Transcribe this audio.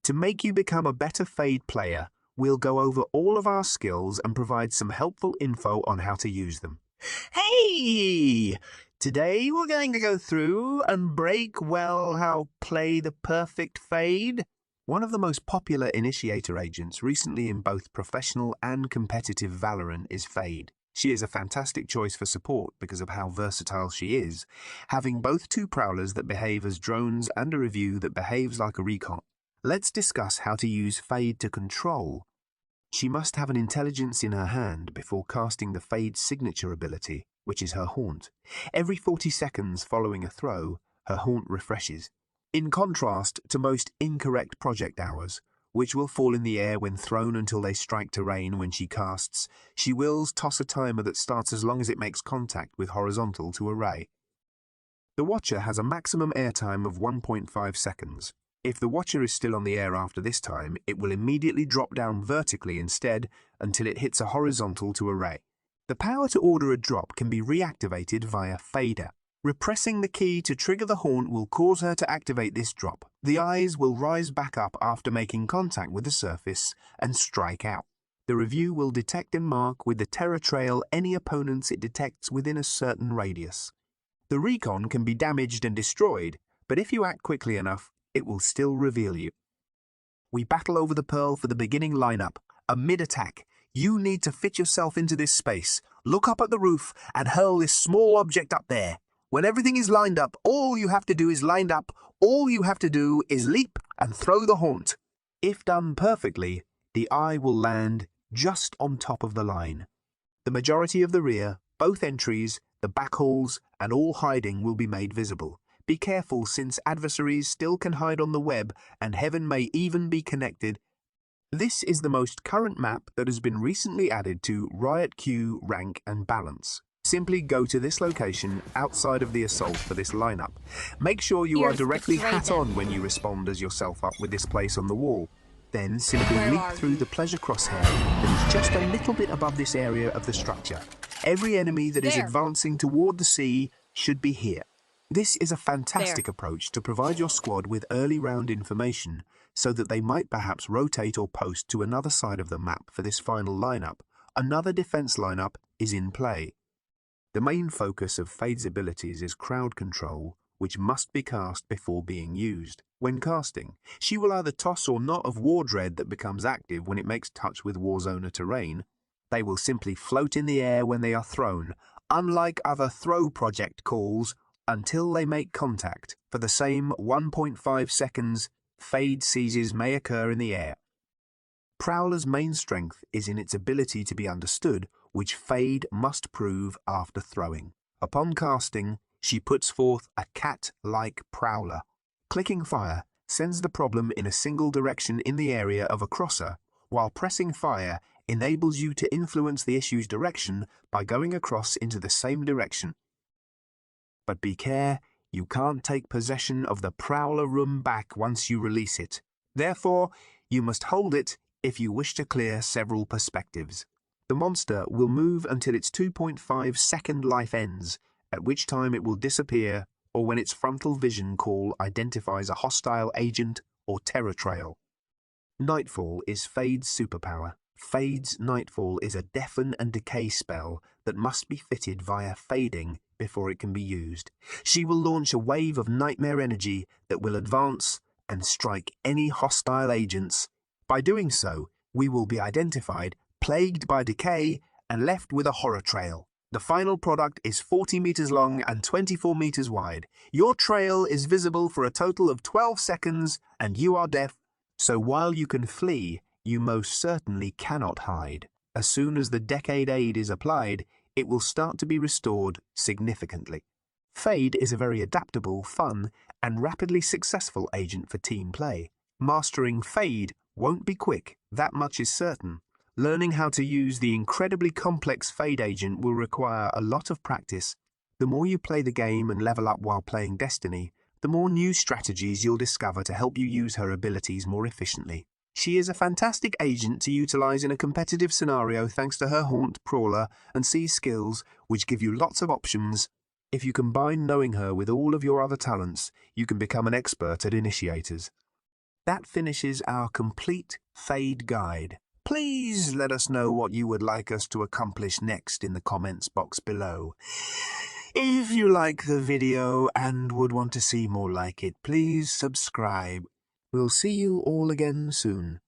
To make you become a better Fade player, we'll go over all of our skills and provide some helpful info on how to use them. Hey! Today we're going to go through and break, how play the perfect Fade. One of the most popular initiator agents recently in both professional and competitive Valorant is Fade. She is a fantastic choice for support because of how versatile she is, having both two Prowlers that behave as drones and a review that behaves like a recon. Let's discuss how to use Fade to control. She must have an intelligence in her hand before casting the Fade signature ability, which is her haunt. Every 40 seconds following a throw, her haunt refreshes. In contrast to most incorrect project hours, which will fall in the air when thrown until they strike terrain when she casts, she will toss a timer that starts as long as it makes contact with horizontal to array. The Watcher has a maximum airtime of 1.5 seconds. If the Watcher is still on the air after this time, it will immediately drop down vertically instead until it hits a horizontal to array. The power to order a drop can be reactivated via Fader. Repressing the key to trigger the haunt will cause her to activate this drop. The eyes will rise back up after making contact with the surface and strike out. The review will detect and mark with the terror trail any opponents it detects within a certain radius. The recon can be damaged and destroyed, but if you act quickly enough, it will still reveal you. We battle over the Pearl for the beginning lineup. A mid-attack. You need to fit yourself into this space. Look up at the roof and hurl this small object up there. When everything is lined up, all you have to do is leap and throw the haunt. If done perfectly, the eye will land just on top of the line. The majority of the rear, both entries, the back halls, and all hiding will be made visible. Be careful since adversaries still can hide on the web and heaven may even be connected. This is the most current map that has been recently added to Riot Queue, Rank and Balance. Simply go to this location outside of the assault for this lineup. Make sure you are directly hat on when you respond as yourself up with this place on the wall. Then simply leap through the pleasure crosshair that is just a little bit above this area of the structure. Every enemy that is advancing toward the sea should be here. This is a fantastic approach to provide your squad with early round information so that they might perhaps rotate or post to another side of the map for this final lineup. Another defense lineup is in play. The main focus of Fade's abilities is crowd control, which must be cast before being used. When casting, she will either toss or knot of War Dread that becomes active when it makes touch with Warzone terrain. They will simply float in the air when they are thrown, unlike other throw project calls, until they make contact. For the same 1.5 seconds, Fade seizes may occur in the air. Prowler's main strength is in its ability to be understood, which Fade must prove after throwing. Upon casting, she puts forth a cat-like Prowler. Clicking fire sends the problem in a single direction in the area of a crosser, while pressing fire enables you to influence the issue's direction by going across into the same direction. But be care, you can't take possession of the Prowler room back once you release it. Therefore, you must hold it if you wish to clear several perspectives. The monster will move until its 2.5 second life ends, at which time it will disappear, or when its frontal vision call identifies a hostile agent or terror trail. Nightfall is Fade's superpower. Fade's Nightfall is a deafen and decay spell that must be fitted via fading before it can be used. She will launch a wave of nightmare energy that will advance and strike any hostile agents. By doing so, we will be identified, plagued by decay, and left with a horror trail. The final product is 40 meters long and 24 meters wide. Your trail is visible for a total of 12 seconds, and you are deaf. So while you can flee, you most certainly cannot hide. As soon as the Decade Aid is applied, it will start to be restored significantly. Fade is a very adaptable, fun, and rapidly successful agent for team play. Mastering Fade won't be quick, that much is certain. Learning how to use the incredibly complex Fade agent will require a lot of practice. The more you play the game and level up while playing Destiny, the more new strategies you'll discover to help you use her abilities more efficiently. She is a fantastic agent to utilize in a competitive scenario thanks to her Haunt, Prowler, and Seize skills, which give you lots of options. If you combine knowing her with all of your other talents, you can become an expert at initiators. That finishes our complete fade guide. Please let us know what you would like us to accomplish next in the comments box below. If you like the video and would want to see more like it, please subscribe. We'll see you all again soon.